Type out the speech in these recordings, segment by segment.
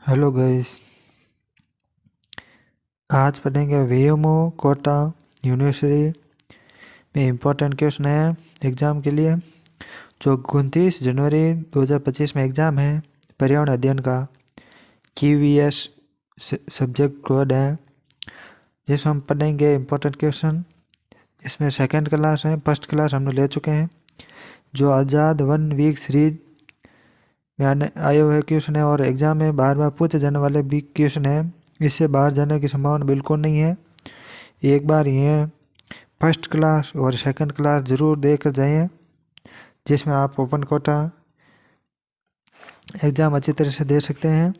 Hello guys. आज पढ़ेंगे VMO Kota university में इम्पोर्टेंट क्वेश्चन है एग्ज़ाम के लिए। जो 29 जनवरी 2025 में एग्ज़ाम है पर्यावरण अध्ययन का QVS सब्जेक्ट कोड है, जिसमें हम पढ़ेंगे इम्पोर्टेंट क्वेश्चन। इसमें सेकंड क्लास है, फर्स्ट क्लास हम लोग ले चुके हैं। जो आज़ाद 1 वीक सीरीज में आए हुए क्वेश्चन है और एग्ज़ाम में बार बार पूछे जाने वाले भी क्वेश्चन है। इससे बाहर जाने की संभावना बिल्कुल नहीं है। एक बार ये फर्स्ट क्लास और सेकंड क्लास ज़रूर देकर जाइए, जिसमें आप ओपन कोटा एग्ज़ाम अच्छी तरह से दे सकते हैं।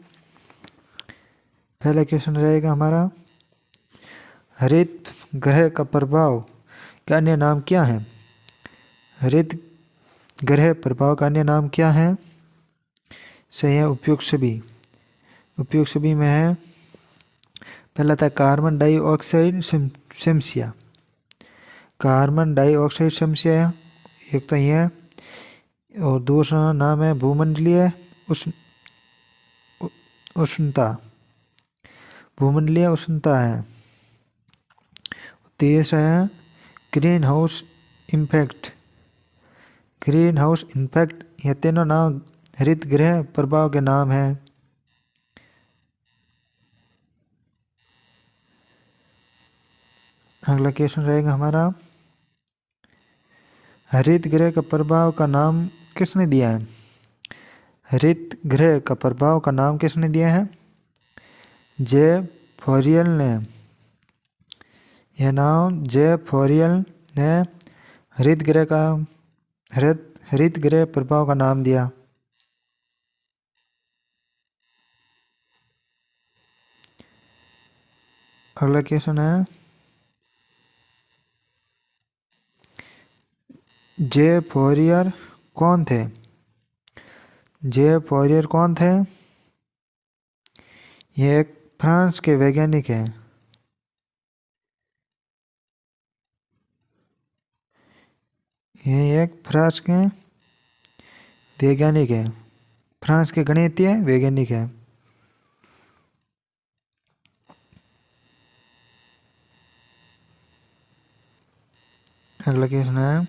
पहला क्वेश्चन रहेगा हमारा, हरित ग्रह का प्रभाव का अन्य नाम क्या है? हरित ग्रह प्रभाव का अन्य नाम क्या है? सही है उपयुक्त सभी। उपयुक्त सभी में है पहला था कार्बन डाइऑक्साइड समस्या। कार्बन डाइऑक्साइड समस्या एक तो ये है, और दूसरा नाम है भूमंडलीय उष्णता। भूमंडलीय उष्णता है। तीसरा है green house impact. Green house impact, ये तीनों नाम हरित गृह प्रभाव के नाम हैं। अगला क्वेश्चन रहेगा हमारा, हरित गृह का प्रभाव का नाम किसने दिया है? हरित गृह का प्रभाव का नाम किसने दिया है? जे फोरियल ने। यह नाम जे फोरियल ने हरित गृह प्रभाव का नाम दिया। अगला क्वेश्चन है, जे फोरियर कौन थे? जे फोरियर कौन थे? ये एक फ्रांस के वैज्ञानिक हैं। ये एक फ्रांस के वैज्ञानिक हैं। फ्रांस के गणितीय वैज्ञानिक हैं। अगला क्वेश्चन है,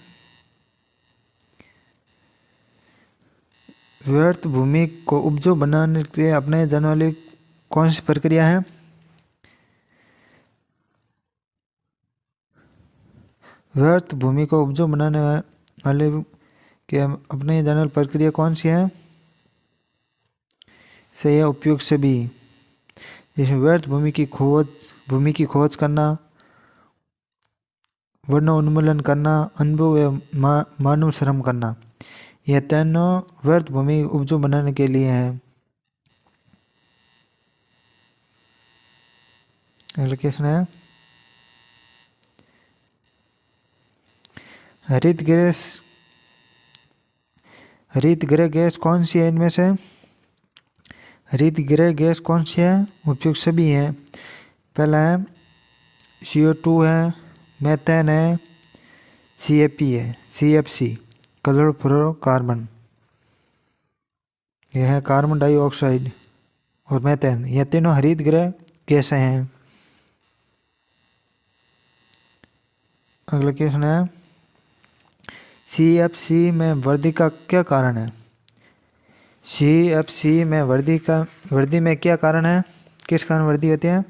व्यर्थ भूमि को उपजाऊ बनाने के लिए अपनाई जाने वाली कौन सी प्रक्रिया है? व्यर्थ भूमि को उपजाऊ बनाने वाले के अपनाई जाने वाली प्रक्रिया कौन सी है? सही है उपयुक्त सभी। जिसमें व्यर्थ भूमि की खोज करना, वनोन्मूलन करना, अनुभव एवं मानव श्रम करना, यह तीनों व्यर्थ भूमि उपजाऊ बनाने के लिए हैं। अगला क्वेश्चन है, हरित गृह गैस कौन सी है? इनमें से हरित गृह गैस कौन सी है? उपयुक्त सभी हैं। पहला है CO2 है, मेथेन है, CFP है, CFC क्लोरोफ्लोरोकार्बन। यह है कार्बन डाइऑक्साइड और मेथेन, यह तीनों हरित गृह गैसें हैं। अगला क्वेश्चन है, CFC में वृद्धि का क्या कारण है? CFC में वृद्धि में क्या कारण है? किस कारण वृद्धि होती है?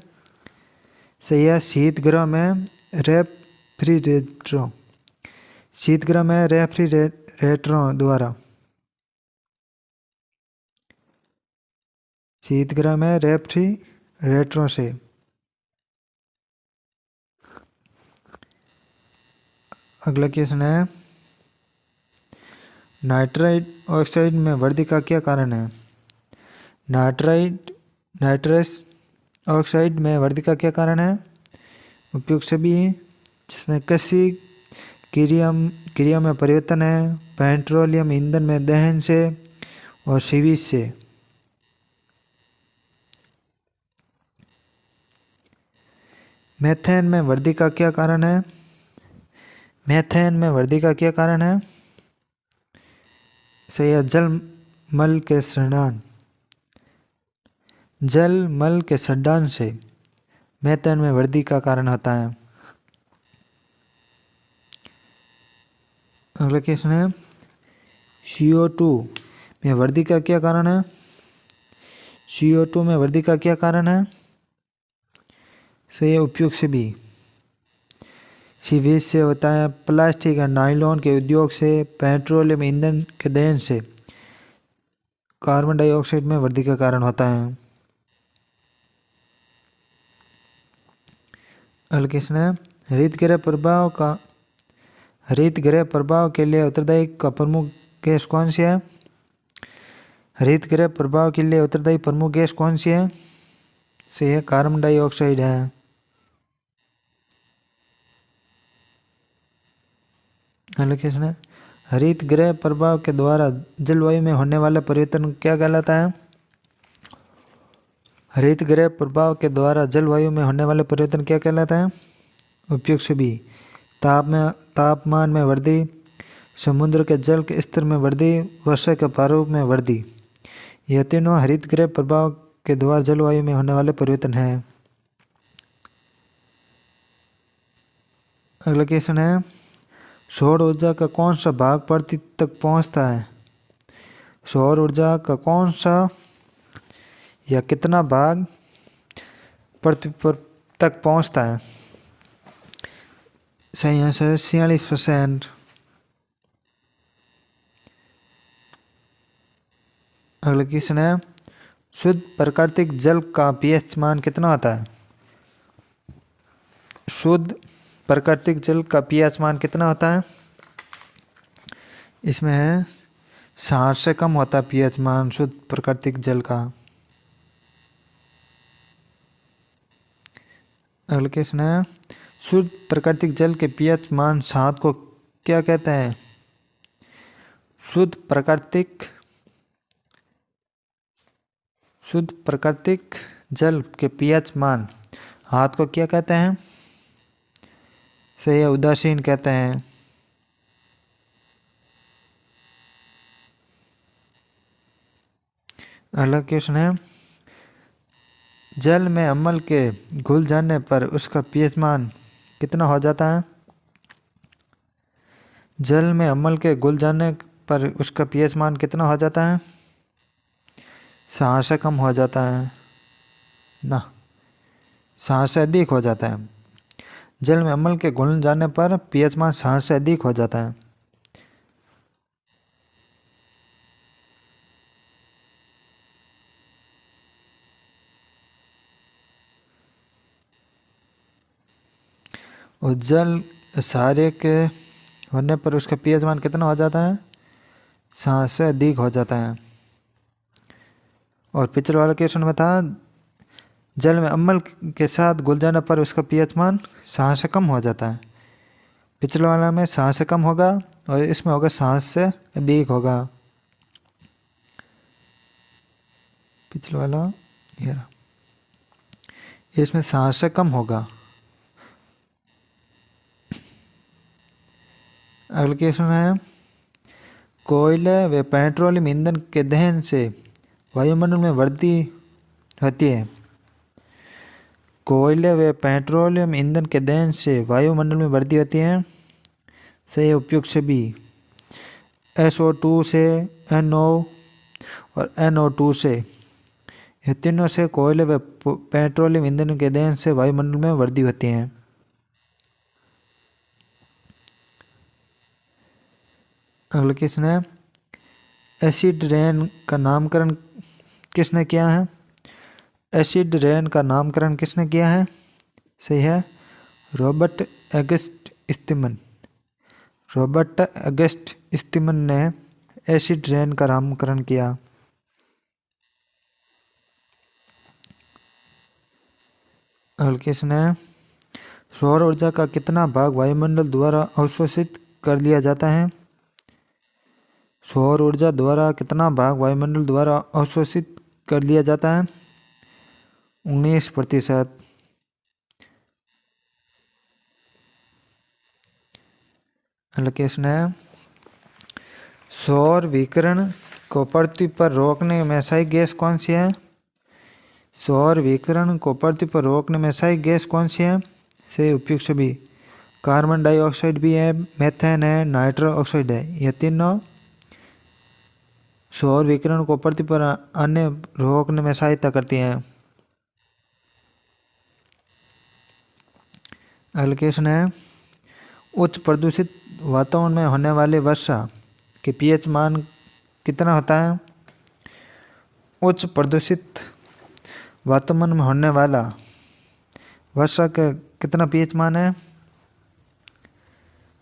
सही है शीत गृह में रेफ्रिजरेटरों। शीत गृह में रेफ्रिजरेटरों द्वारा। शीत गृह में रेफ्रिजरेटरों से। अगला क्वेश्चन है, नाइट्रस ऑक्साइड में वृद्धि का क्या कारण है? नाइट्रस ऑक्साइड में वृद्धि का क्या कारण है? उपयुक्त सभी, जिसमें कृषि क्रिया में परिवर्तन है, पेट्रोलियम ईंधन में दहन से और सीवेज से। मेथेन में वृद्धि का क्या कारण है? मेथेन में वृद्धि का क्या कारण है? सही है जल मल के स्नान। जल मल के सड्डान से मेथेन में वृद्धि का कारण होता है। अगला क्वेश्चन है CO2 में वृद्धि का क्या कारण है? CO2 में वृद्धि का क्या कारण है? सही है उपयोग से भी। सीवेज से होता है, प्लास्टिक या नायलॉन के उद्योग से, पेट्रोलियम ईंधन के दहन से कार्बन डाइऑक्साइड में वृद्धि का कारण होता है। अगला क्वेश्चन है हरित गृह प्रभाव के लिए उत्तरदायी का प्रमुख गैस कौन सी है? हरित गृह प्रभाव के लिए उत्तरदायी प्रमुख गैस कौन सी है? सही है कार्बन डाइऑक्साइड है। अगला क्वेश्चन है हरित गृह प्रभाव के द्वारा जलवायु में होने वाला परिवर्तन क्या कहलाता है? हरित गृह प्रभाव के द्वारा जलवायु में होने वाले परिवर्तन क्या कहलाता है? उपयोग से भी। तापमान में वृद्धि, समुद्र के जल के स्तर में वृद्धि, वर्षा के प्रारूप में वृद्धि, यह तीनों हरित गृह प्रभाव के द्वारा जलवायु में होने वाले परिवर्तन हैं। अगला क्वेश्चन है सौर ऊर्जा का कौन सा भाग पृथ्वी तक पहुंचता है? सौर ऊर्जा का कौन सा या कितना भाग पृथ्वी पर तक पहुंचता है? सही आंसर 46%। अगला क्वेश्चन है शुद्ध प्राकृतिक जल का pH मान कितना होता है? शुद्ध प्राकृतिक जल का pH मान कितना होता है? इसमें है 60 से कम होता है pH मान शुद्ध प्राकृतिक जल का। अगला क्वेश्चन है शुद्ध प्राकृतिक जल के pH मान 7 को क्या कहते हैं? शुद्ध प्राकृतिक जल के pH मान 7 को क्या कहते हैं? सही है उदासीन कहते हैं। अगला क्वेश्चन है जल में अम्ल के घुल जाने पर उसका pH मान कितना हो जाता है? जल में अम्ल के घुल जाने पर उसका pH मान कितना हो जाता है? 7 से कम हो जाता है ना, 7 से अधिक हो जाता है। जल में अम्ल के घुल जाने पर pH मान 7 से अधिक हो जाता है। और जल सारे के होने पर उसका pH मान कितना हो जाता है? 7 से अधिक हो जाता है। और पिछले वाला क्वेश्चन में था जल में अम्ल के साथ घुल जाने पर उसका pH मान 7 से कम हो जाता है। पिछले वाला में 7 से कम होगा और इसमें होगा 7 से अधिक होगा। पिछले वाला ये रहा, इसमें 7 से कम होगा। अगला क्वेश्चन है कोयले व पेट्रोलियम ईंधन के दहन से वायुमंडल में वृद्धि होती है। कोयले व पेट्रोलियम ईंधन के दहन से वायुमंडल में वृद्धि होती है। सही उपयोग से भी। SO2 से, NO और NO2 से, ये तीनों से कोयले व पेट्रोलियम ईंधन के दहन से वायुमंडल में वृद्धि होती है। अगला क्वेश्चन है एसिड रेन का नामकरण किसने किया है? एसिड रेन का नामकरण किसने किया है? सही है रॉबर्ट अगस्ट स्टिमन ने एसिड रेन का नामकरण किया। अगला क्वेश्चन है सौर ऊर्जा का कितना भाग वायुमंडल द्वारा अवशोषित कर लिया जाता है? सौर ऊर्जा द्वारा कितना भाग वायुमंडल द्वारा अवशोषित कर लिया जाता है? 19%। अगला क्वेश्चन है सौर विकिरण को पृथ्वी पर रोकने में सही गैस कौन सी है? सौर विकिरण को पृथ्वी पर रोकने में सही गैस कौन सी है? सही उपयुक्त सभी कार्बन डाइऑक्साइड भी है, मेथेन है, नाइट्रस ऑक्साइड है। ये तीनों सौर विकिरण को पृथ्वी पर आने रोकने में सहायता करती हैं। अगला क्वेश्चन है उच्च प्रदूषित वातावरण में होने वाली वर्षा के पीएच मान कितना होता है? उच्च प्रदूषित वातावरण में होने वाला वर्षा का कितना पीएच मान है?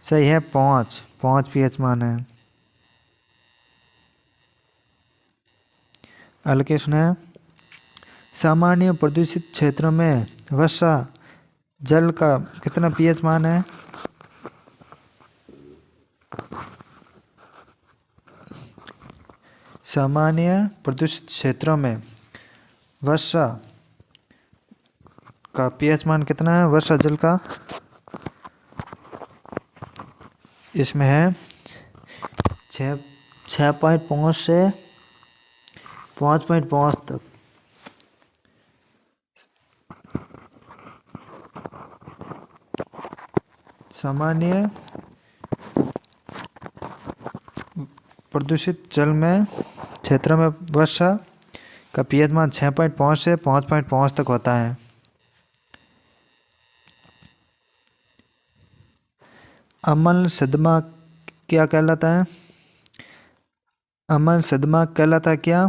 सही है 5 पीएच मान है। अगला क्वेश्चन है सामान्य प्रदूषित क्षेत्रों में वर्षा जल का कितना पीएच मान है? सामान्य प्रदूषित क्षेत्रों में वर्षा का पीएच मान कितना है? वर्षा जल का इसमें है 6.5 से 5.5 तक। सामान्य प्रदूषित जल में क्षेत्र में वर्षा का पीएच मान 6.5 से 5.5 तक होता है। अम्ल सदमा क्या कहलाता है? अम्ल सदमा कहलाता है क्या?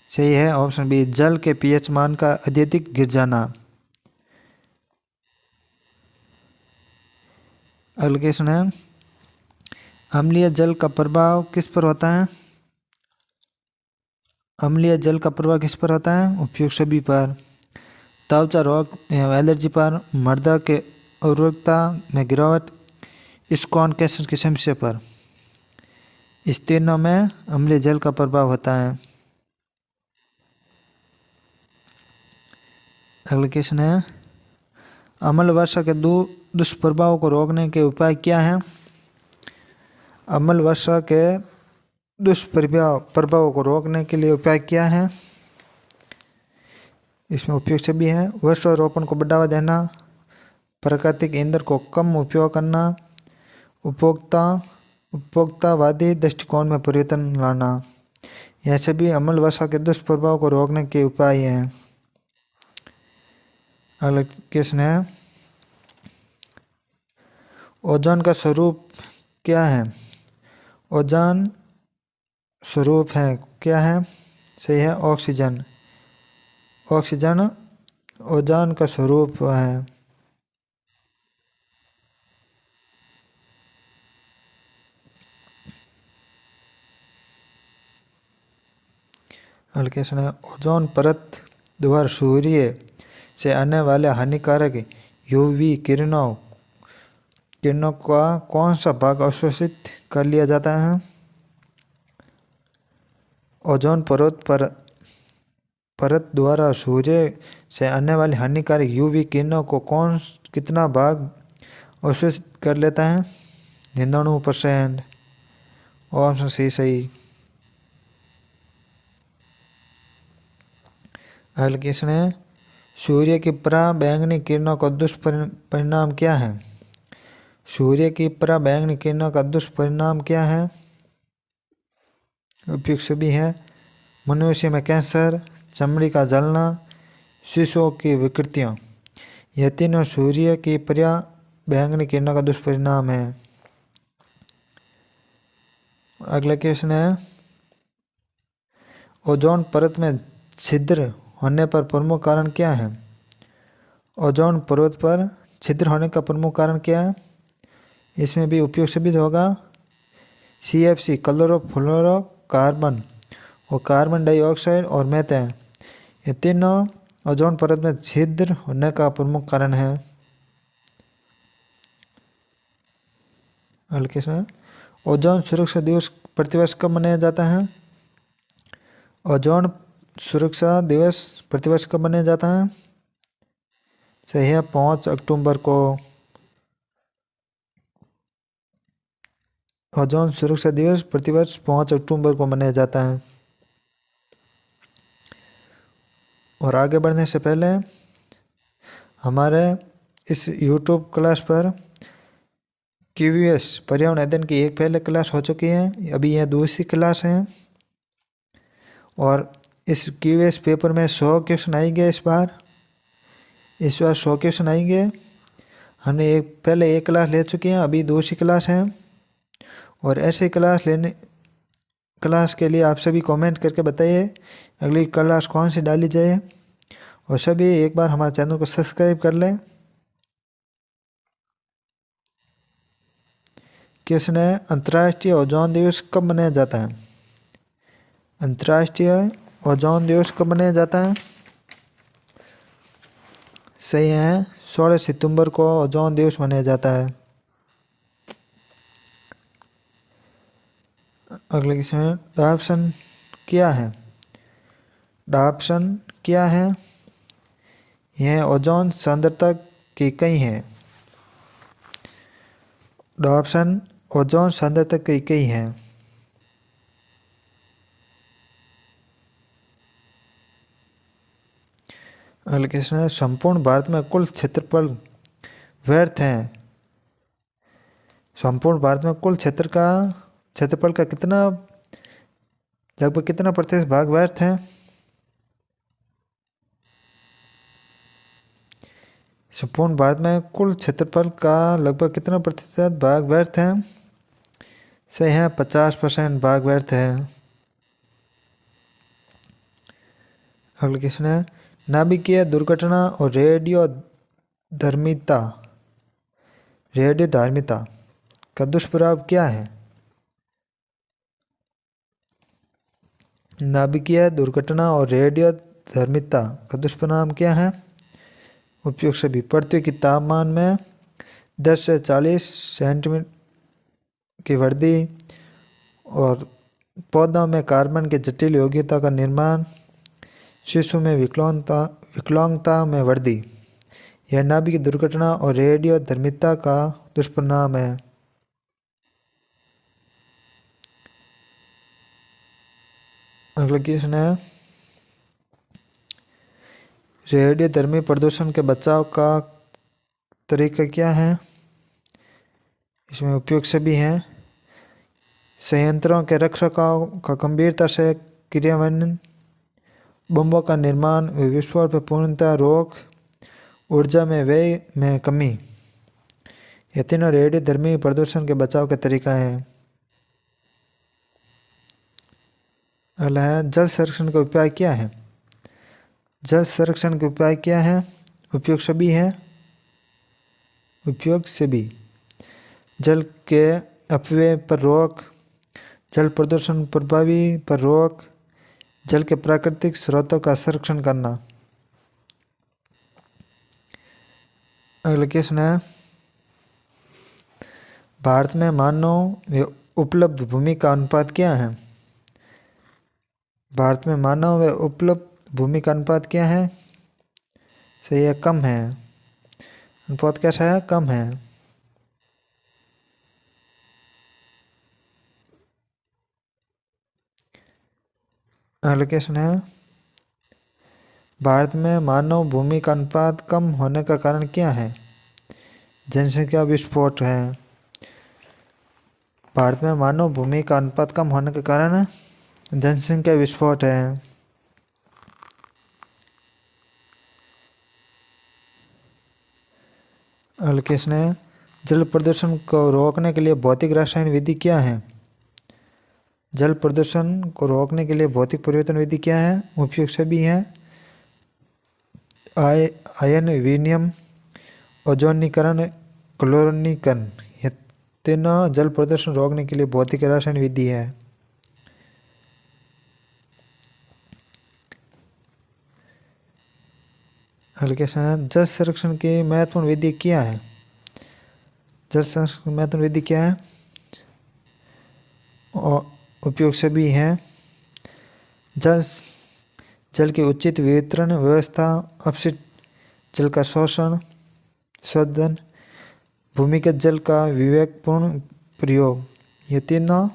सही है ऑप्शन बी जल के पीएच मान का अत्यधिक गिर जाना। अगला क्वेश्चन है अम्लीय जल का प्रभाव किस पर होता है? अम्लीय जल का प्रभाव किस पर होता है? उपयुक्त सभी पर, त्वचा रोग एलर्जी पर, मृदा के उर्वरकता में गिरावट, स्कोन कैंसर की समस्या पर। इस तीनों में अम्लीय जल का प्रभाव होता है। अगला क्वेश्चन है अम्ल वर्षा के दुष्प्रभावों को रोकने के उपाय क्या हैं? अम्ल वर्षा के दुष्प्रभावों को रोकने के लिए उपाय क्या है? इसमें उपयुक्त सभी हैं वृक्षारोपण को बढ़ावा देना, प्राकृतिक ईंधन को कम उपयोग करना, उपभोक्तावादी दृष्टिकोण में परिवर्तन लाना। यह सभी अम्ल वर्षा के दुष्प्रभाव को रोकने के उपाय हैं। अगला क्वेश्चन है ओजोन का स्वरूप क्या है? ओजोन स्वरूप है क्या है? सही है ऑक्सीजन। ऑक्सीजन ओजोन का स्वरूप है। अगला क्वेश्चन है ओजोन परत द्वारा सूर्य से आने वाले हानिकारक यूवी किरणों का कौन सा भाग अवशोषित कर लिया जाता है? ओजोन परत द्वारा सूर्य से आने वाली हानिकारक यूवी किरणों को कितना भाग अवशोषित कर लेता है? 99%। ऑप्शन सी सही। अगला क्वेश्चन है सूर्य की पराबैंगनी किरणों का दुष्परिणाम क्या है? सूर्य की पराबैंगनी किरणों का दुष्परिणाम क्या है? उपयुक्त सभी है मनुष्य में कैंसर, चमड़ी का जलना, शिशुओं की विकृतियाँ। यह तीनों सूर्य की पराबैंगनी किरणों का दुष्परिणाम है। अगला क्वेश्चन है ओजोन परत में छिद्र होने पर प्रमुख कारण क्या है? ओजोन परत पर छिद्र होने का प्रमुख कारण क्या है? इसमें भी उपयुक्त शब्द होगा CFC क्लोरोफ्लोरोकार्बन और कार्बन डाइऑक्साइड और मेथेन। ये तीनों ओजोन परत में छिद्र होने का प्रमुख कारण है। अगला क्वेश्चन है ओजोन सुरक्षा दिवस प्रतिवर्ष कब मनाया जाता है? ओजोन सुरक्षा दिवस प्रतिवर्ष कब मनाया जाता है? सही है 5 अक्टूबर को। ओजोन सुरक्षा दिवस प्रतिवर्ष 5 अक्टूबर को मनाया जाता है। और आगे बढ़ने से पहले हमारे इस YouTube क्लास पर QS पर्यावरण अध्ययन की एक पहले क्लास हो चुकी है, अभी यह दूसरी क्लास है। और इस QS पेपर में 100 क्वेश्चन आएंगे इस बार 100 क्वेश्चन आएंगे। हमने पहले एक क्लास ले चुके हैं, अभी दूसरी क्लास है। और ऐसे क्लास के लिए आप सभी कमेंट करके बताइए अगली क्लास कौन सी डाली जाए। और सभी एक बार हमारे चैनल को सब्सक्राइब कर लें। क्वेश्चन है, अंतर्राष्ट्रीय ओजोन दिवस कब मनाया जाता है? अंतर्राष्ट्रीय ओजोन दिवस कब मनाया जाता है? सही है, 16 सितंबर को ओजोन दिवस मनाया जाता है। अगले क्वेश्चन है, डायप्सन क्या है? डायप्सन क्या है? यह ओजोन सांद्रता की इकाई है। डायप्सन ओजोन सांद्रता की इकाई है। अगला क्वेश्चन है, संपूर्ण भारत में कुल क्षेत्रफल व्यर्थ है। संपूर्ण भारत में कुल क्षेत्रफल का लगभग कितना प्रतिशत भाग व्यर्थ है? संपूर्ण भारत में कुल क्षेत्रफल का लगभग कितना प्रतिशत भाग व्यर्थ है? सही है, 50% भाग व्यर्थ है। अगला क्वेश्चन है, नाभिकीय दुर्घटना और रेडियो धर्मिता का दुष्प्रभाव क्या है? नाभिकीय दुर्घटना और रेडियो धर्मिता का दुष्परिणाम क्या है? उपयोग सभी, पृथ्वी के तापमान में 10 से 40 सेंटीमीटर की वृद्धि और पौधों में कार्बन की जटिल यौगिकता का निर्माण, शिशु में विकलांगता में वृद्धि, यह नाभिकीय दुर्घटना और रेडियो धर्मिता का दुष्परिणाम है। अगला क्वेश्चन है, रेडियो धर्मी प्रदूषण के बचाव का तरीका क्या है? इसमें उपयोग सभी हैं, संयंत्रों के रखरखाव का गंभीरता से क्रियान्वयन, बमों का निर्माण व विस्फोट पर पूर्णतः रोक, ऊर्जा में व्यय में कमी, ये तीनों रेडियो धर्मी प्रदूषण के बचाव के तरीका हैं। अगला है, जल संरक्षण का उपाय क्या है? जल संरक्षण के उपाय क्या है? उपयोग सभी है, उपयोग सभी, जल के अपव्यय पर रोक, जल प्रदूषण प्रभावी पर रोक, जल के प्राकृतिक स्रोतों का संरक्षण करना। अगला क्वेश्चन है, भारत में मानव व उपलब्ध भूमि का अनुपात क्या है? भारत में मानव व उपलब्ध भूमि का अनुपात क्या है? सही है, कम है। अनुपात कैसा है? कम है। अगला क्वेश्चन है, भारत में मानव भूमि का अनुपात कम होने का कारण क्या है? जनसंख्या विस्फोट है। भारत में मानव भूमि का अनुपात कम होने के कारण जनसंख्या विस्फोट है। अगला क्वेश्चन है, जल प्रदूषण को रोकने के लिए भौतिक रासायनिक विधि क्या है? जल प्रदूषण को रोकने के लिए भौतिक परिवर्तन विधि क्या है? उपयोग सभी है, आयन विनिमय, ओजोनीकरण, क्लोरीनीकरण, ये तीनों जल प्रदूषण रोकने के लिए भौतिक रासायनिक विधि है। अगला क्वेश्चन है, जल संरक्षण की महत्वपूर्ण विधि क्या है? जल संरक्षण की महत्वपूर्ण विधि क्या है? और उपयोग सभी हैं, जल की उचित वितरण व्यवस्था, अपशिष्ट जल का शोधन, भूमिगत जल का विवेकपूर्ण प्रयोग, ये तीनों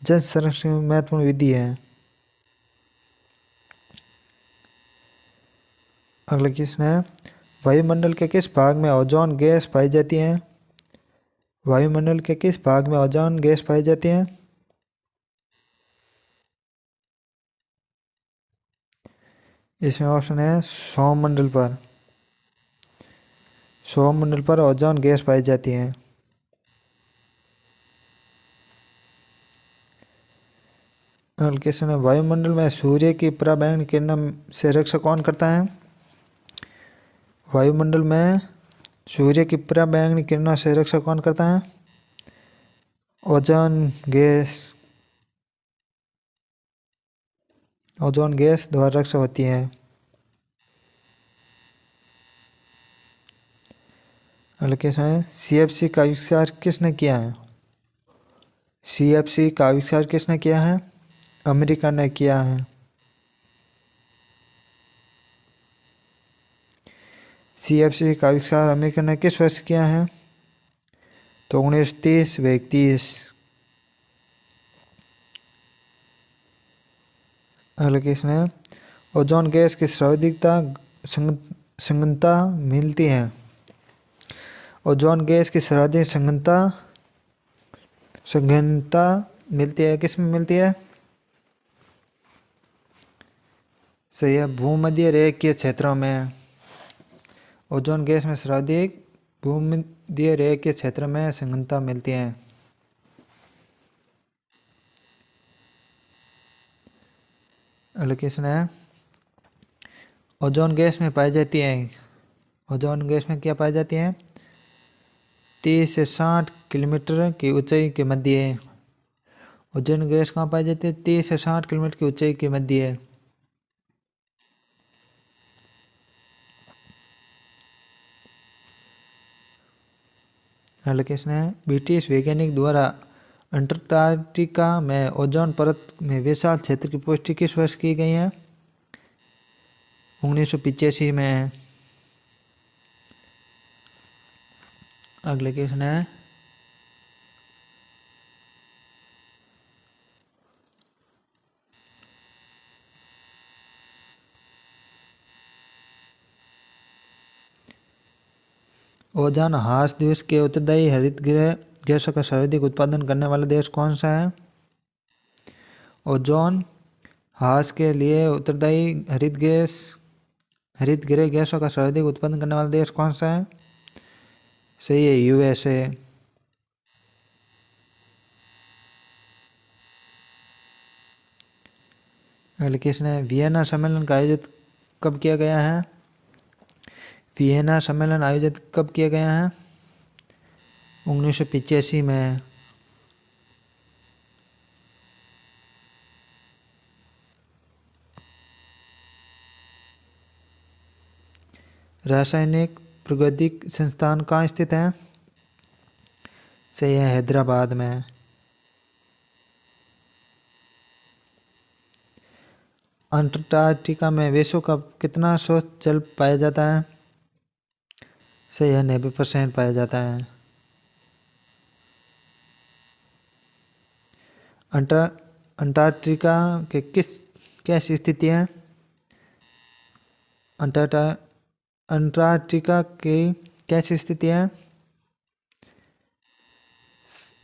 जल संरक्षण की महत्वपूर्ण विधि है। अगला क्वेश्चन है, वायुमंडल के किस भाग में ओजोन गैस पाई जाती है? वायुमंडल के किस भाग में ओजोन गैस पाई जाती है? इसमें ऑप्शन है सौरमंडल पर। सौरमंडल पर ओजोन गैस पाई जाती है। अगला क्वेश्चन है, वायुमंडल में सूर्य की पराबैंगनी किरणों से रक्षा कौन करता है? वायुमंडल में सूर्य की पराबैंगनी किरणों से रक्षा कौन करता है? Ozone gas. ओजोन गैस द्वारा रक्षा होती है। अगला क्वेश्चन है, CFC का आविष्कार किसने किया है? CFC का आविष्कार किसने किया है? अमेरिका ने किया है। CFC का आविष्कार अमेरिका ने किस वर्ष किया है? तो 1930 व 31। अगला क्वेश्चन है, ओजोन गैस की सर्वाधिकता संघनता मिलती है? ओजोन गैस की सर्वाधिक संघनता मिलती है, किस में मिलती है? सही है, भूमध्य रेखीय क्षेत्रों में। ओजोन गैस में सर्वाधिक भूमध्य रेखीय क्षेत्र में संघनता मिलती है। अगला क्वेश्चन है, ओजोन गैस में पाई जाती है, ओजोन गैस में क्या पाई जाती है? 30 से 60 किलोमीटर की ऊंचाई के मध्य। ओजोन गैस कहाँ पाई जाती है? 30 से 60 किलोमीटर की ऊंचाई के मध्य। अगला क्वेश्चन है, ब्रिटिश वैज्ञानिक द्वारा अंटार्कटिका में ओजोन परत में विशाल क्षेत्र की पुष्टि किस वर्ष की गई है? 1985 में। अगला क्वेश्चन है, ओजोन ह्रास दिवस के उत्तरदायी हरितगृह गैसों का सर्वाधिक उत्पादन करने वाला देश कौन सा है? ओजोन ह्रास के लिए उत्तरदायी हरितगृह गैसों का सर्वाधिक उत्पादन करने वाला देश कौन सा है? सही है, USA। अगला क्वेश्चन है, वियना सम्मेलन का आयोजित कब किया गया है? वियना सम्मेलन आयोजित कब किया गया है? 1985 में। रासायनिक प्रौद्योगिकी संस्थान कहाँ स्थित है? सही है, हैदराबाद में। अंटार्कटिका में विश्व का कितना स्वच्छ जल पाया जाता है? सही है, 90% पाया जाता है। अंटार्कटिका के कैसी स्थिति है? अंटार्कटिका की कैसी स्थिति है?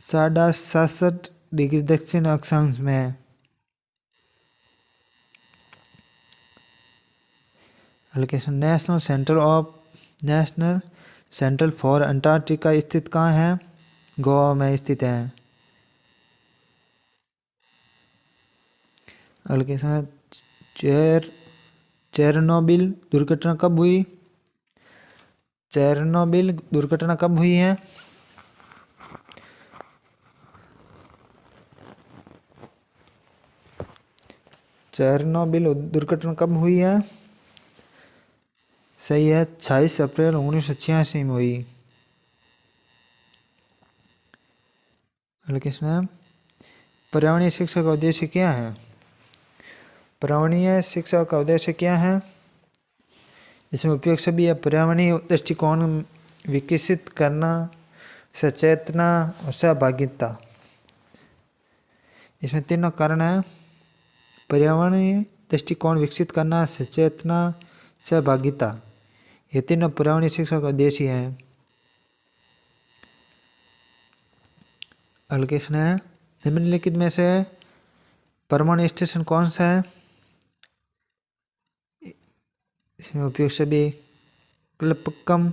67 डिग्री दक्षिण अक्षांश में। नेशनल सेंटर फॉर अंटार्कटिका स्थित कहाँ है? गोवा में स्थित है। अगला क्वेश्चन है, चेरनोबिल दुर्घटना कब हुई? चेरनोबिल दुर्घटना कब हुई है? चेरनोबिल दुर्घटना कब हुई है? सही है, 26 अप्रैल 1986 में हुई। अगला क्वेश्चन है, पर्यावरणीय शिक्षा का उद्देश्य क्या है? पर्यावरणीय शिक्षा का उद्देश्य क्या है? इसमें उपयोग सभी है, पर्यावरणीय दृष्टिकोण विकसित करना, सचेतना और सहभागिता। इसमें तीनों कारण है, पर्यावरणीय दृष्टिकोण विकसित करना, सचेतना, सहभागिता, ये तीनों पर्यावरणीय शिक्षा का उद्देश्य है। अगला क्वेश्चन है, निम्नलिखित में से परमाणु स्टेशन कौन सा है? इसमें उपयोग सभी कल्पक्कम,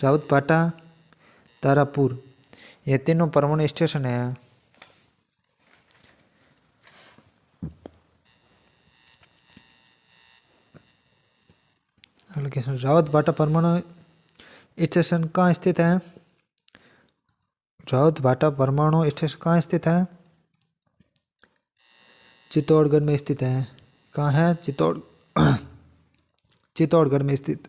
रावतभाटा, तारापुर, ये तीनों परमाणु स्टेशन है। अगला क्वेश्चन, रावतभाटा परमाणु स्टेशन कहाँ स्थित है? रावतभाटा परमाणु स्टेशन कहाँ स्थित है? चित्तौड़गढ़ में स्थित है। कहाँ है? चित्तौड़गढ़ में स्थित।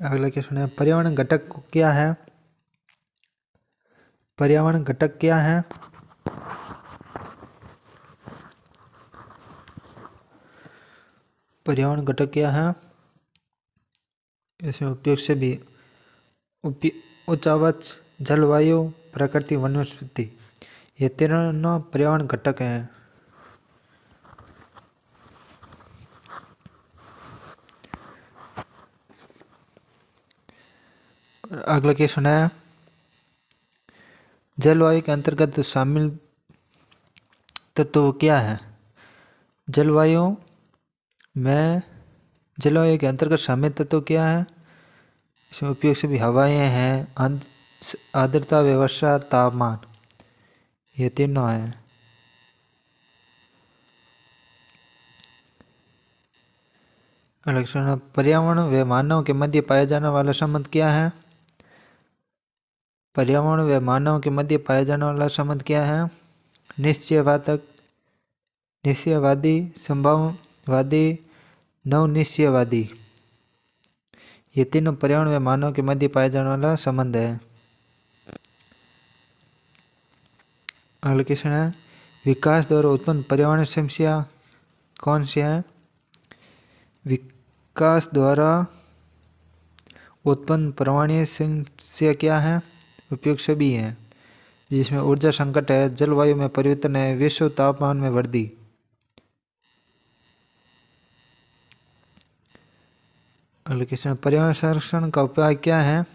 अगला क्वेश्चन है, पर्यावरण घटक क्या है? पर्यावरण घटक क्या है? पर्यावरण घटक क्या है? इसमें उपयोग से भी उच्चावच, जलवायु, प्रकृति, वनस्पति, ये तीनों पर्यावरण घटक हैं। अगला क्वेश्चन है, जलवायु के अंतर्गत शामिल तत्व क्या है? जलवायु के अंतर्गत शामिल तत्व क्या है? इसमें उपयोग से भी हवाएं हैं, आर्द्रता, वर्षा, तापमान, ये तीनों हैं। लक्षण, पर्यावरण व मानव के मध्य पाया जाने वाला संबंध क्या है? पर्यावरण व मानव के मध्य पाया जाने वाला संबंध क्या है? निश्चयवादक, निश्चयवादी, संभाववादी, नवनिश्चयवादी, ये तीनों पर्यावरण व मानव के मध्य पाया जाने वाला संबंध है। अगला क्वेश्चन है, विकास द्वारा उत्पन्न पर्यावरण समस्या कौन सी है? विकास द्वारा उत्पन्न पर्यावरणीय समस्या क्या है? उपयोग सभी हैं, जिसमें ऊर्जा संकट है, जलवायु में परिवर्तन है, विश्व तापमान में वृद्धि। अगला क्वेश्चन, पर्यावरण संरक्षण का उपाय क्या है?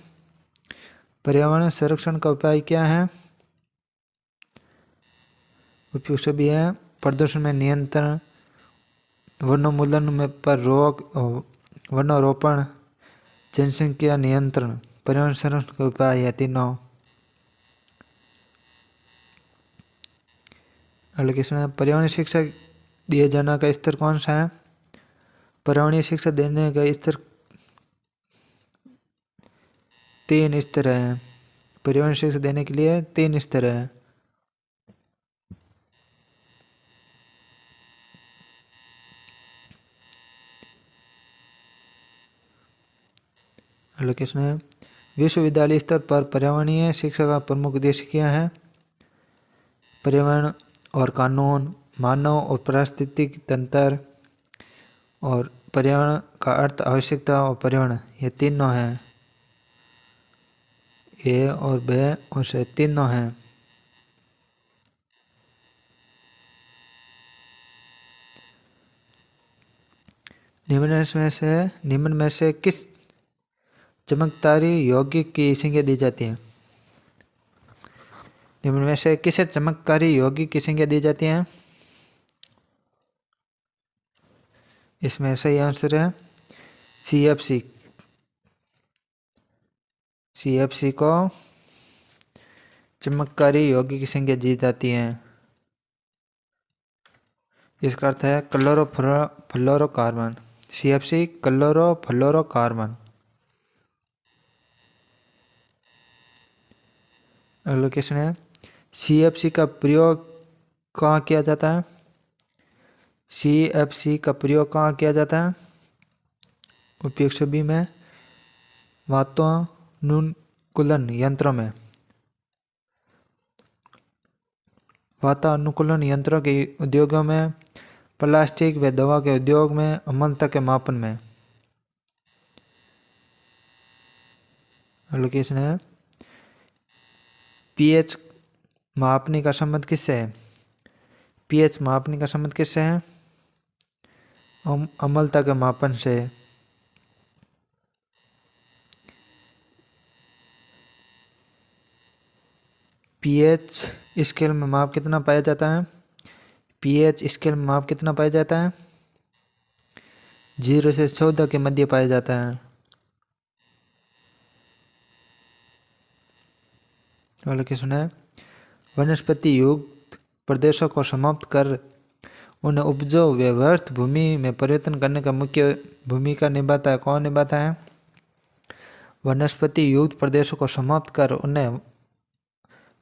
पर्यावरण संरक्षण का उपाय क्या है? उपयोग सभी है, प्रदूषण में नियंत्रण, वनोन्मूलन में पर रोक, वनोरोपण, जनसंख्या नियंत्रण, पर्यावरण संरक्षण का उपाय है तीनों। अगला क्वेश्चन है, पर्यावरणीय शिक्षा दिए जाने का स्तर कौन सा है? पर्यावरणीय शिक्षा देने का स्तर 3 स्तर है। पर्यावरण शिक्षा देने के लिए 3 स्तर है। अगला क्वेश्चन है, विश्वविद्यालय स्तर पर पर्यावरणीय शिक्षा का प्रमुख उद्देश्य क्या है? पर्यावरण और कानून, मानव और पारिस्थितिक तंत्र, और पर्यावरण का अर्थ, आवश्यकता और पर्यावरण, ये तीनों हैं। ए और बे और से तीनों हैं। निम्न में से किस चमत्कारी यौगिक की संज्ञा दी जाती है? निम्न में से किसे चमत्कारी यौगिक की संज्ञा दी जाती है? इसमें सही आंसर है CFC। CFC को चमत्कारी यौगिक की संज्ञा दी जाती है। इसका अर्थ है क्लोरोफ्लोरोकार्बन। CFC chlorofluorocarbon. अगला क्वेश्चन है, CFC का प्रयोग कहाँ किया जाता है? CFC का प्रयोग कहाँ किया जाता है? उपयोग सभी में, वातानुकूलन यंत्रों में, वातानुकूलन यंत्रों के उद्योगों में, प्लास्टिक व दवा के उद्योग में, अम्लता के मापन में। अगला क्वेश्चन है पीएच मापने का संबंध किससे है? पीएच मापने का संबंध किससे है? अम्लता के मापन से। पीएच स्केल में माप कितना पाया जाता है? पीएच स्केल में माप कितना पाया जाता है? 0 से 14 के मध्य पाया जाता है। अगला क्वेश्चन है वनस्पति युक्त प्रदेशों को समाप्त कर उन्हें उपजाऊ व व्यर्थ भूमि में परिवर्तन करने का मुख्य भूमिका निभाता है। कौन निभाता है? वनस्पति युक्त प्रदेशों को समाप्त कर उन्हें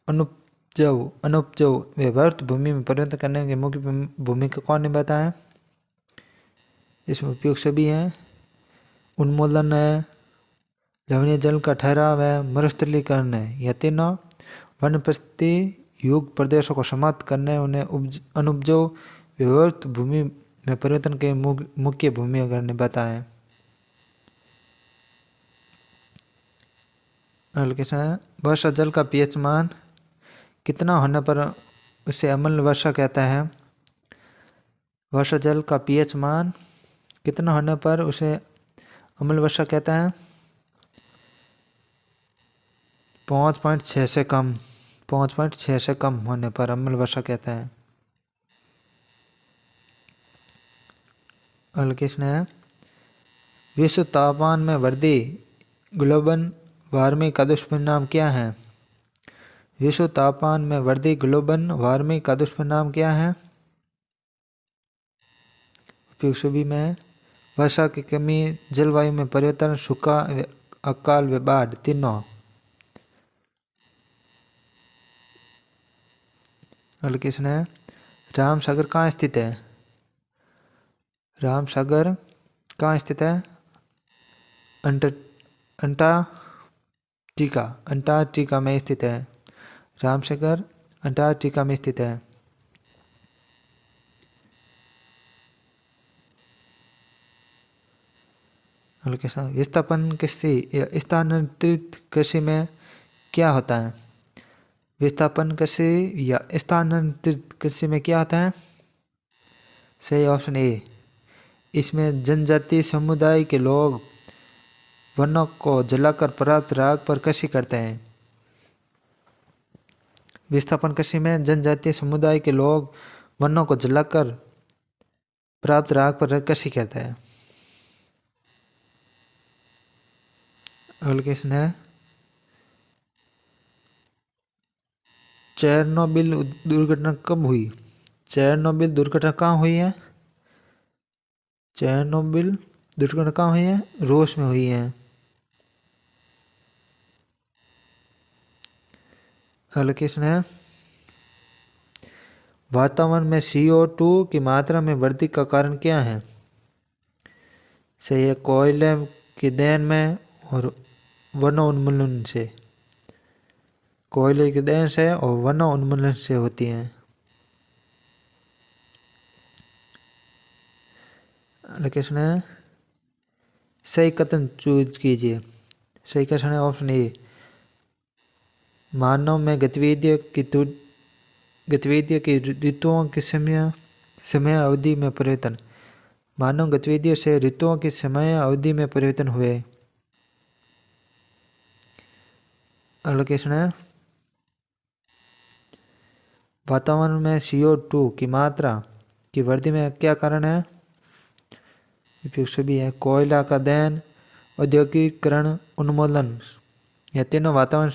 अनुपजाऊ व व्यर्थ भूमि में परिवर्तन करने की मुख्य भूमिका कौन निभाता है? इसमें उपयोग सभी हैं। उन्मूलन है, लवणीय जल का ठहराव है, मरुस्थलीकरण है। यह तीनों वनस्पति युक्त प्रदेशों को समाप्त करने उन्हें अनुपजाऊ व्यर्थ भूमि में परिवर्तन के मुख्य भूमिका निभाता है। अगला क्वेश्चन है वर्षा जल का पीएच मान कितना होने पर उसे अम्ल वर्षा कहता है? वर्षा जल का पीएच मान कितना होने पर उसे अम्ल वर्षा कहता है? 5.6 से कम। 5.6 से कम होने पर अम्ल वर्षा कहता है। अगला क्वेश्चन है विश्व तापमान में वृद्धि ग्लोबल वार्मिंग का दुष्परिणाम क्या है? विश्व तापमान में वृद्धि ग्लोबल वार्मिंग का दुष्परिणाम क्या है? उपयोग सभी में वर्षा की कमी, जलवायु में परिवर्तन, सूखा, अकाल व बाढ़ तीनों। अगला क्वेश्चन है राम सागर कहाँ स्थित है? राम सागर कहाँ स्थित है? अंटार्कटिका में स्थित है। राम सागर अंटार्कटिका में स्थित है। अगला क्वेश्चन विस्थापन कृषि या स्थानांतरित कृषि में क्या होता है? विस्थापन कृषि या स्थानांतरित कृषि में क्या होता है? सही ऑप्शन ए। इसमें जनजातीय समुदाय के लोग वनों को जलाकर पर्याप्त राख पर कृषि करते हैं। विस्थापन कृषि में जनजातीय समुदाय के लोग वनों को जलाकर पर्याप्त राख पर कृषि करते हैं। अगला क्वेश्चन है चेरनोबिल दुर्घटना कब हुई? चेरनोबिल दुर्घटना कहाँ हुई है? चेरनोबिल दुर्घटना कहाँ हुई है? रूस में हुई है। अगला क्वेश्चन है वातावरण में CO2 की मात्रा में वृद्धि का कारण क्या है? सही है कोयले की दहन में और वनोन्मूलन से। कोयले की दहन से और वनोन्मूलन से होती है। अगला क्वेश्चन है सही कथन चूज कीजिए। सही क्वेश्चन है ऑप्शन ए मानव में गतिविधियों की ऋतुओं की समय अवधि में परिवर्तन। मानव गतिविधियों से ऋतुओं की समय अवधि में परिवर्तन हुए। अगला क्वेश्चन है वातावरण में CO2 की मात्रा की वृद्धि में क्या कारण है? उपयोग सभी है कोयला का दहन, औद्योगिकीकरण, उन्मूलन। यह तीनों वातावरण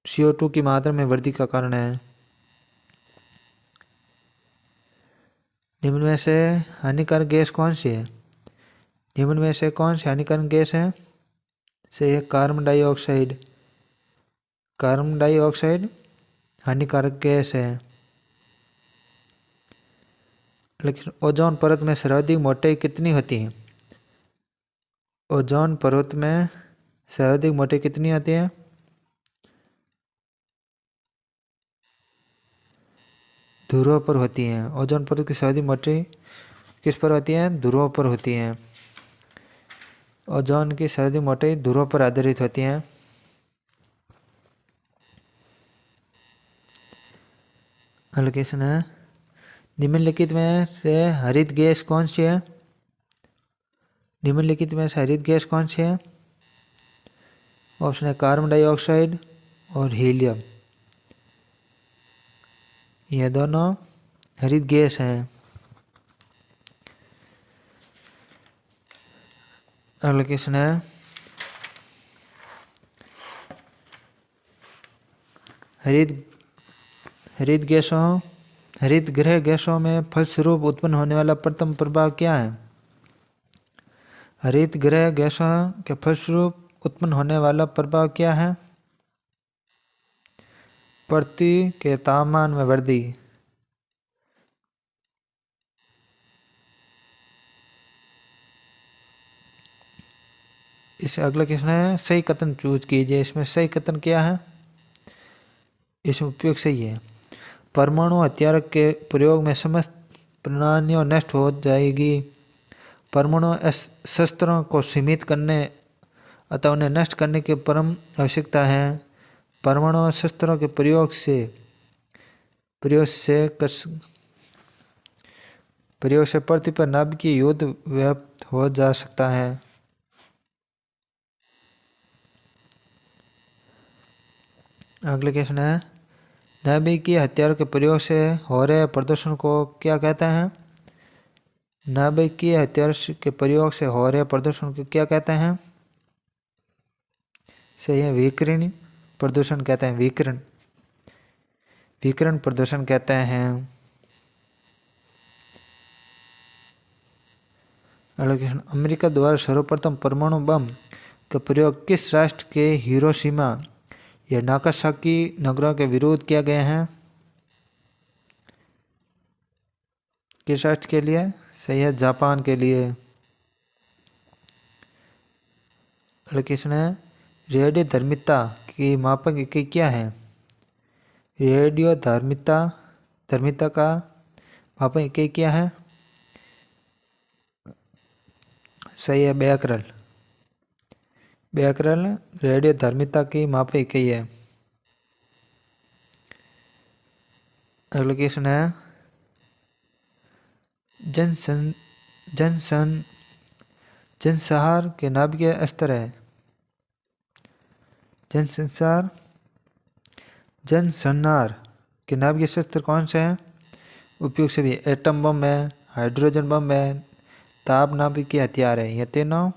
CO2 की मात्रा में वृद्धि का कारण है। निम्न में से हानिकारक गैस कौन सी है? निम्न में से कौन सी हानिकारक गैस है? सही है कार्बन डाइऑक्साइड। कार्बन डाइऑक्साइड हानिकारक गैस है। लेकिन ओजोन परत में सर्वाधिक मोटाई कितनी होती है? ओजोन परत में सर्वाधिक मोटाई कितनी होती है? ध्रुवों पर होती है। ओजोन परत की सर्वाधिक मोटाई किस पर होती है? ध्रुवों पर होती है। ओजोन की सर्वाधिक मोटाई ध्रुवों पर आधारित होती है। अगला क्वेश्चन है, निम्नलिखित में से हरित गैस कौन सी है? निम्नलिखित में से हरित गैस कौन सी है? ऑप्शन है कार्बन डाइऑक्साइड और हीलियम, ये दोनों हरित गैस हैं। अगला क्वेश्चन है, हरित गृह गैसों में फलस्वरूप उत्पन्न होने वाला प्रथम प्रभाव क्या है? हरित गृह गैसों के फलस्वरूप उत्पन्न होने वाला प्रभाव क्या है? पृथ्वी के तापमान में वृद्धि। इस अगला क्वेश्चन है, सही कथन चूज कीजिए। इसमें सही कथन क्या है? इसमें उपयोग सही है। परमाणु हथियार के प्रयोग में समस्त प्रणालियां नष्ट हो जाएगी। परमाणु शस्त्रों को सीमित करने अतः उन्हें नष्ट करने की परम आवश्यकता है। परमाणु शस्त्रों के प्रयोग से पृथ्वी पर नाभिकीय युद्ध व्याप्त हो जा सकता है। अगले क्वेश्चन है, नाभिकीय हथियारों के प्रयोग से हो रहे प्रदूषण को क्या कहते हैं? नाभिकीय हथियार के प्रयोग से हो रहे प्रदूषण को क्या कहते हैं? सही है, विकिरण प्रदूषण कहते हैं। विकिरण प्रदूषण कहते हैं। अगला क्वेश्चन, अमेरिका द्वारा सर्वप्रथम परमाणु बम का प्रयोग किस राष्ट्र के हिरोशिमा या नागासाकी नगरों के विरुद्ध किया गया है? किस राष्ट्र के लिए? सही है, जापान के लिए। अगला क्वेश्चन है, रेडियो धर्मिता की मापक इकाई क्या है? रेडियो धर्मिता का मापक इकाई क्या है? सही है, बैकरल रेडियो धर्मिता की मापक इकाई है। अगला क्वेश्चन है, जनसंहार के नाभिकीय स्तर है। जनसंहार के नाभिकीय शस्त्र कौन से हैं? उपयोग से भी एटम बम है, हाइड्रोजन बम है, ताप नाभिकीय हथियार है। ये तीनों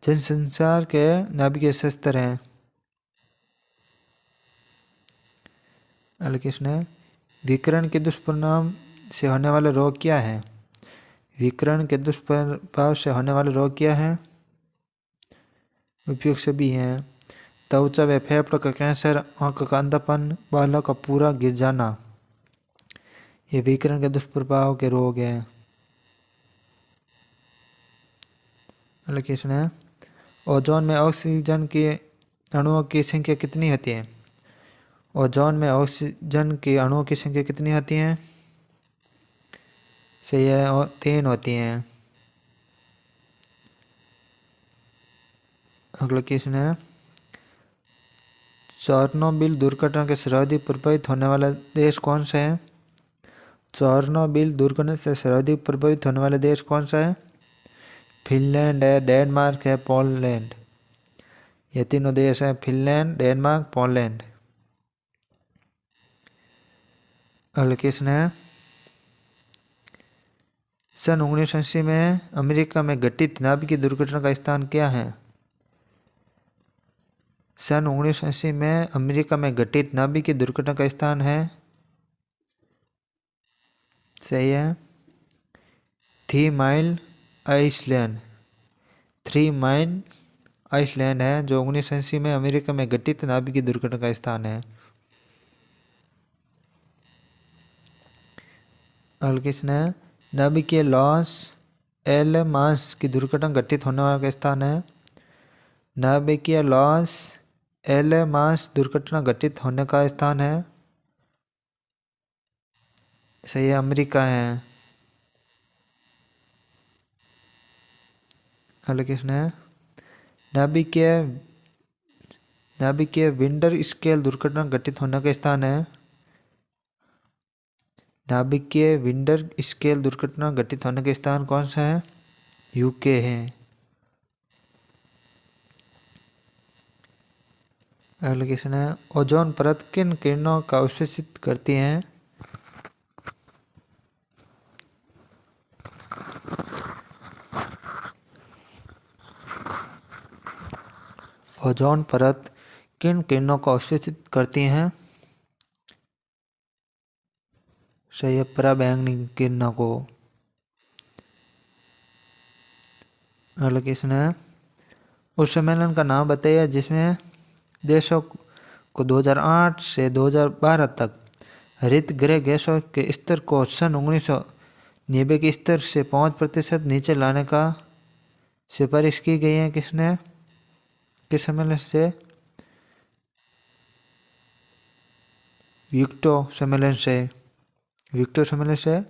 जनसंहार के नाभिकीय शस्त्र हैं। अगला क्वेश्चन है, विकिरण के दुष्परिणाम से होने वाला रोग क्या है? विकिरण के दुष्प्रभाव से होने वाला रोग क्या है? उपयोग सभी हैं, त्वचा व फेफड़ों का कैंसर, आंखों का अंधापन, बालों का पूरा गिर जाना, ये विकिरण के दुष्प्रभाव के रोग हैं। अगला क्वेश्चन है, ओजोन में ऑक्सीजन के अणुओं की संख्या कितनी होती है? ओजोन में ऑक्सीजन के अणुओं की संख्या कितनी होती है? सही है, 3 होती हैं। अगला क्वेश्चन है, चेरनोबिल दुर्घटना के सर्वाधिक प्रभावित होने वाला देश कौन सा है? चेरनोबिल दुर्घटना से सर्वाधिक प्रभावित होने वाला देश कौन सा है? फिनलैंड है, डेनमार्क है, पोलैंड, ये तीनों देश हैं, फिनलैंड, डेनमार्क, पोलैंड। अगला क्वेश्चन है, सन 1980 में अमेरिका में घटित नाभिकीय दुर्घटना का स्थान क्या है? सन 1980 में अमेरिका में घटित नाभिकीय दुर्घटना का स्थान है, सही है, 3 माइल आइसलैंड। 3 माइल आइसलैंड है जो 1980 में अमेरिका में घटित नाभिकीय दुर्घटना का स्थान है। अगला क्वेश्चन है, नाभिकीय लॉस एलमास की दुर्घटना घटित होने वाला स्थान है। नाभिकीय लॉस एलमास दुर्घटना घटित होने का स्थान है, सही है, अमेरिका है। अगला क्वेश्चन है, नाभिकीय विंडर स्केल दुर्घटना घटित होने का स्थान है। नाभिकीय विंडर स्केल दुर्घटना घटित होने का स्थान कौन सा है? यूके है। अगला क्वेश्चन है, ओजोन परत किन किरणों का अवशोषित करती है? ओजोन परत किन किरणों को अवशोषित करती हैं? सही है, पराबैंगनी किरणों को। अगला क्वेश्चन है, उस सम्मेलन का नाम बताइए जिसमें देशों को 2008 से 2012 तक हरित गृह गैसों के स्तर को सन 1990 के स्तर से 5% नीचे लाने का सिफारिश की गई है। किसने? किस सम्मेलन से? विक्टो सम्मेलन से। विक्टो सम्मेलन से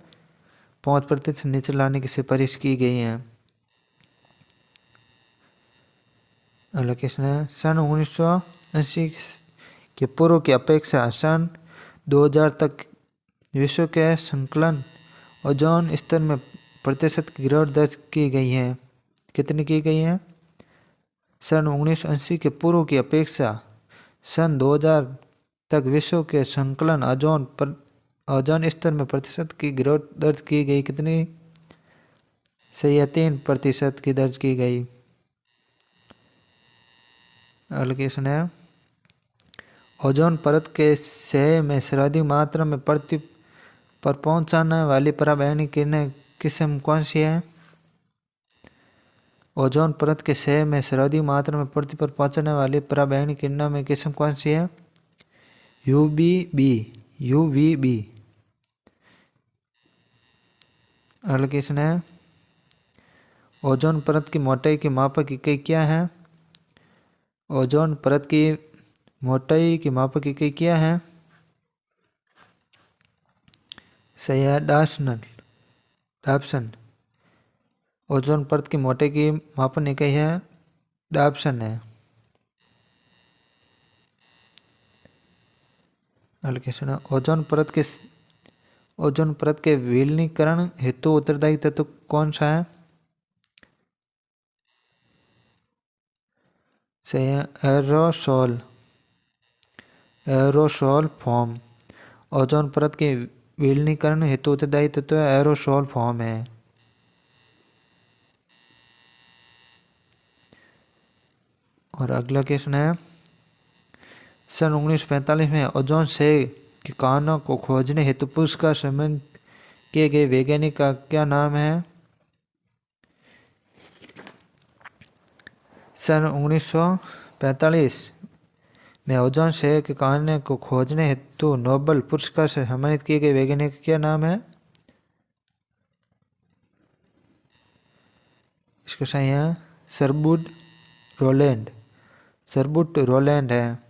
5% नीचे लाने की सिफारिश की गई है। अगला क्वेश्चन है, सन 1980 के पूर्व की अपेक्षा सन 2000 तक विश्व के संकलन ओजोन स्तर में प्रतिशत की गिरावट दर्ज की गई है। कितनी की गई है? सन 1980 के पूर्व की अपेक्षा सन 2000 तक विश्व के संकलन ओजोन स्तर में प्रतिशत की गिरावट दर्ज की गई। कितनी? सही है, 3% की दर्ज की गई। अगला क्वेश्चन है, ओजोन परत के सतह में सर्वाधिक मात्रा में पृथ्वी पर पहुंचाने वाली पराबैंगनी किरणें किस्म कौन सी है? ओजोन परत के सतह में सर्वाधिक मात्रा में पृथ्वी पर पहुंचने वाली पराबैंगनी किरणों में किस्म कौन सी है? यूवीबी। अगला क्वेश्चन है, ओजोन परत की मोटाई की मापक इकाई क्या है? ओजोन परत की मोटाई की मापक इकाई क्या है? सही है, डाप्सन। ओजोन परत की मोटाई की मापन इकाई है डाप्सन है। अगला क्वेश्चन है, ओजोन परत के विलीनीकरण हेतु उत्तरदायी तत्व कौन सा है? सही है, एरोसोल फॉर्म। ओजोन परत के विलीनीकरण हेतु उत्तरदायी तत्व एरोसोल फॉर्म है। और अगला क्वेश्चन है, सन 1945 में ओजोन क्षय के कारणों को खोजने हेतु पुरस्कार सम्मानित किए गए वैज्ञानिक का क्या नाम है? सन 1945 में ओजोन क्षय के कारणों को खोजने हेतु नोबेल पुरस्कार से सम्मानित किए गए वैज्ञानिक का क्या नाम है? इसका सही है सरबूट रोलैंड है।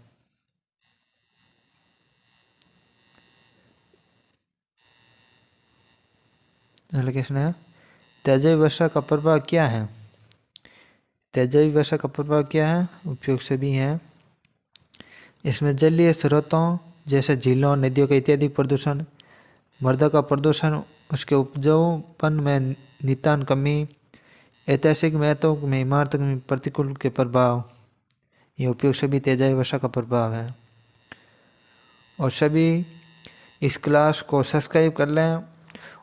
अगला क्वेश्चन है, तेजाबी वर्षा का प्रभाव क्या है? तेजाबी वर्षा का प्रभाव क्या है? उपयोग सभी है। इसमें जलीय स्रोतों जैसे झीलों, नदियों का इत्यादि प्रदूषण, मृदा का प्रदूषण, उसके उपजाऊपन में नितान कमी, ऐतिहासिक महत्व में इमारत में प्रतिकूल के प्रभाव, ये उपयोग सभी तेजाबी वर्षा का प्रभाव है। और सभी इस क्लास को सब्सक्राइब कर लें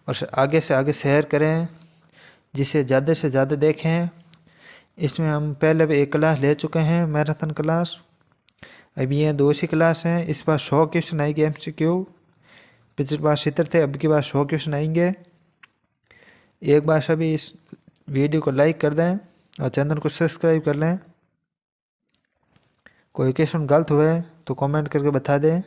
और आगे से आगे शेयर करें जिसे ज़्यादा से ज़्यादा देखें। इसमें हम पहले भी एक क्लास ले चुके हैं, मैराथन क्लास। अभी ये 2 सी क्लास हैं। इस बार 100 क्वेश्चन आएंगे एमसीक्यू। पिछली बार 70 थे, अब की बार 100 क्वेश्चन आएंगे। एक बार सभी इस वीडियो को लाइक कर दें और चैनल को सब्सक्राइब कर लें। कोई क्वेश्चन गलत हुए तो कमेंट करके बता दें।